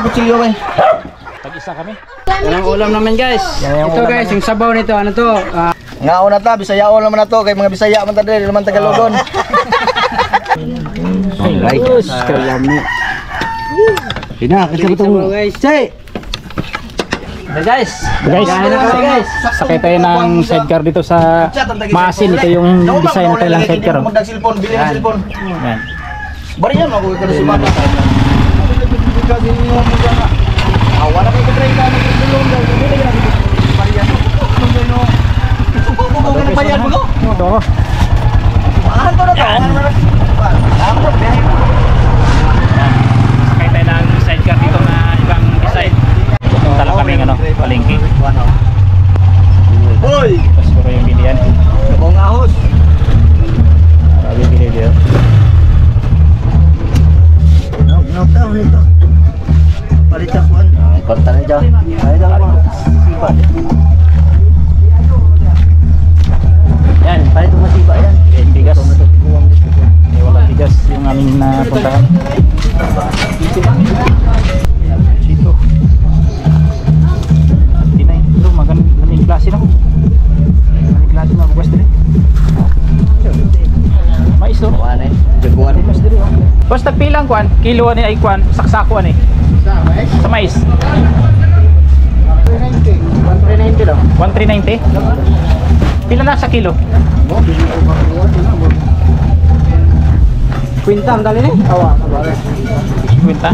Butsilyo ba? Tag-isa kami. Yan ang ulam naman guys. Ito guys, yung sabaw nito, ano to? Ngao na ta, Bisaya naman na to. Kay mga Bisaya man ta diri, naman Tagalogon. Ay, kalami. Ina, kasi Sabaw guys. Say! Guys, Guys, sakay tayo ng sidecar dito sa Masin. Ito yung design ng kailang sidecar. Magdag cellphone, bili ng cellphone. Yan. Bari yan, ako ito si Mata. Kasi yung mga wala kayo katry ka, nagtulong daw. Bili yan. Bari yan. Kung ano pa yan mo? Ito. Mahal ko na to. Sakay tayo ng sidecar dito na ibang design. Punta lang kami ng palengke. Hoy! Tapos siguro yung bilian. Kabong ahos. Grabe bili dito. Knockdown nito. Palit ako. Konta na dyan. Ay, dalawa. Sipa. Yan, palit mo sipa yan. Bigas. Wala bigas yung aming napuntahan. Sito. Tinay. Ito, magandang klase na. Magandang klase na bukas din. Mais to. Ano eh? Jagungan Bukas din. Basta pilang kuan, kilo ani ay kuan, saksako ani. Sa mais. 190 daw. 1390. Pila na sa kilo? kwinta ang dali ni. Awa. Kwenta.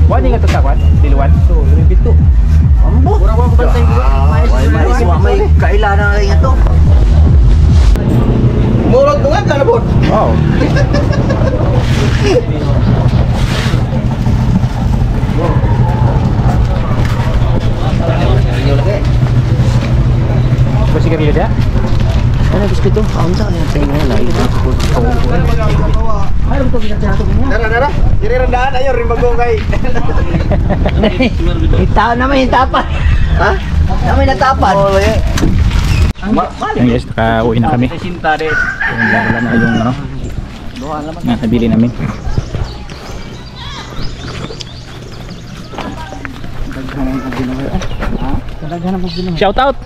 Wani nga to sa kuan, diluan. So, ribito. Ambo. Kurang ko bantay ko. Mais wa may kailangan na ito. Murag tungan ka na po. Wow. Kasi kami dia. Ano gusto ito? Kaunta yung tingin na ito. Dara. Diri rendaan ayo rin bagong kay. Ita naman yung tapat. Ha? Naman na tapat. Yan guys, nakauwi na kami. Yung wala na yung ano. Nabili namin. Shout out.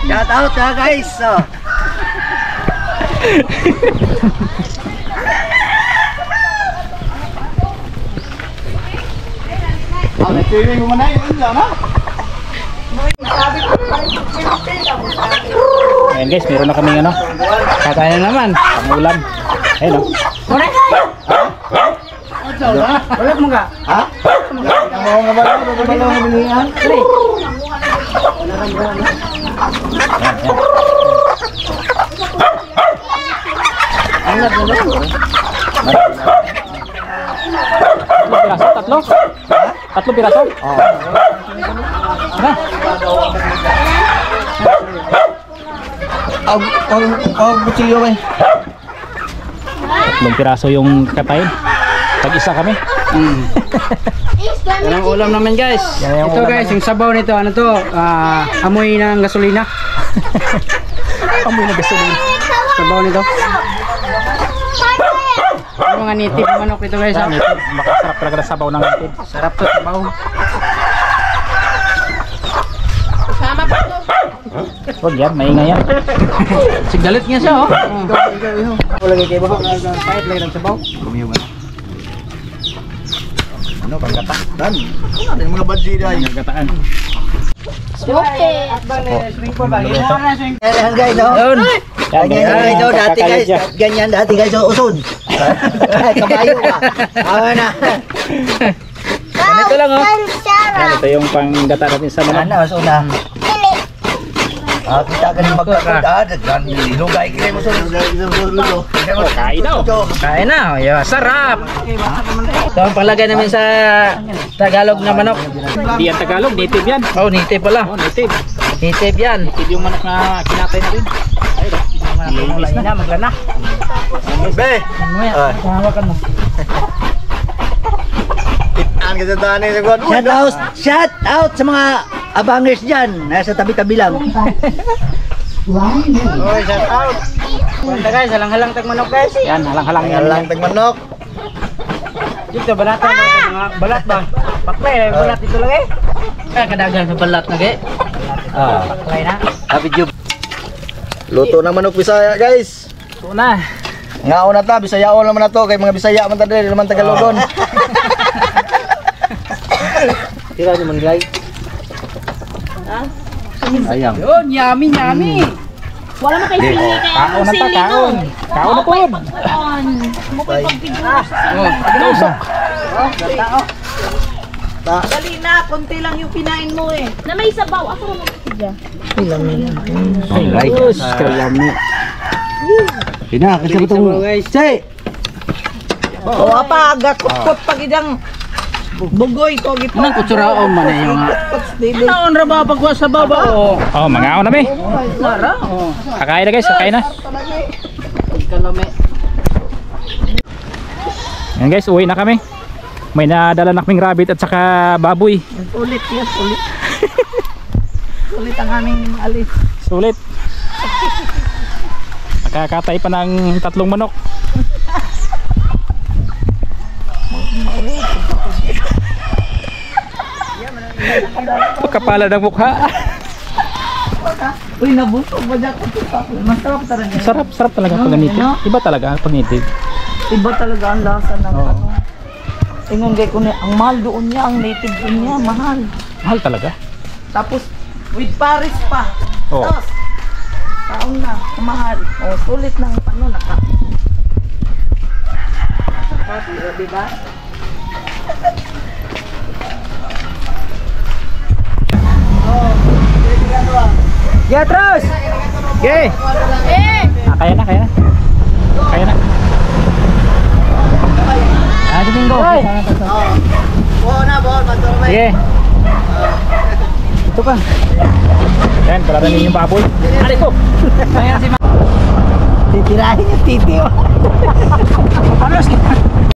Shout out ha guys. Oh. Nag-swimming mo na yun lang ha? Ayan guys, meron na kaming ano. Kakain na naman. Pangulam. Ayun o. Wala mo ka? Ha? Ang mga balo ng bilihan. Piraso? Tatlo? Tatlo piraso? Oh. Ano? Butsilyo ba? Tatlong piraso yung katayin. Tag-isa kami. Yan ang ulam naman guys. Yan yung Ito ulam guys, namin. yung sabaw nito, ano to? Amoy ng gasolina. Amoy na gasolina. Sabaw nito. Yung mga native manok ito guys. Makasarap talaga na sabaw ng natin. Sarap to sabaw. Huwag yan, maingay yan. Sigdalit nga siya oh. Ako lagi kayo ba? Kahit lagi ng sabaw. Kumiwan. Ano, pagkata? Dan. Ano yung mga badji dahil? Nagataan. Yan guys, no? Yun. Ganyan guys, no? Dati guys, ganyan dati guys, usod. Kabayo ka. Awa na. Ganito lang oh. Yan, ito yung panggata natin sa manok. Ano, mas una. Kita ka ng magkakudad. Lugay kaya mo sunod. Kain daw. Kain na. Yeah, sarap. Ito ang palagay namin sa Tagalog na manok. Hindi yan Tagalog, native yan. Oh, native pala. Oh, native. Native yan. Native yung manok na kinatay natin. Ayun. Linis na, maglana. Be! Ano yan? Hawakan mo. Itaan ka sa daan eh. Shout out sa mga abangers dyan. Nasa tabi-tabi lang. Oy, shout out. Punta guys, halang-halang tag manok guys. Yan, halang-halang yan. Lang tagmanok. Dito balatan mga balat ba? Paklay balat dito lagi. Kadagan sa balat lagi. Paklay na. Happy job. Luto ng manok Bisaya, guys. Ito na. Ngaon na ta, Bisayaon naman na to, kay mga Bisaya man ta diri, naman Tagalogon. Tira ni manglay. Ayang. Yun, yummy. Wala mo kay sili kay Kaon na ta, kaon. Kaon na po. On. Mo koy pagpiguro. Ginusok. Dali na, konti lang yung kinain mo eh. Na may sabaw ako mo magpigya. Manglay. Kalami. Pina kasi itong Che. O apa, agakot pag idang bugoy ko gitu. Nang kutsuraon man yung naon ra ba pagwa sa baba o. Oh, mangaon na mi. Nara. Oh. Kakain na guys, kakain na. Kalame. Yan guys, uwi na kami. May nadala na kaming rabbit at saka baboy. Ulit yan, ulit. Ulit ang aming alis. Sulit. Nakakatay pa ng 3 manok. Kapala ng mukha. Uy, nabusog ba dyan? Masarap talaga. Sarap talaga pag ganito. Iba talaga pag ganito. Iba talaga ang lasa ng ano. Ingon kay ko na, ang mahal doon niya, ang native doon niya, mahal. Mahal talaga. Tapos, with Paris pa. Oo. Tapos, taon na, mahal. O, sulit ng ano, diba? Yatros. Okay. Kaya na. Kaya na. Domingo. Sige. Ito ka. Yan, pala rin yung baboy. Ari ko. Titirahin yung titi. Palos.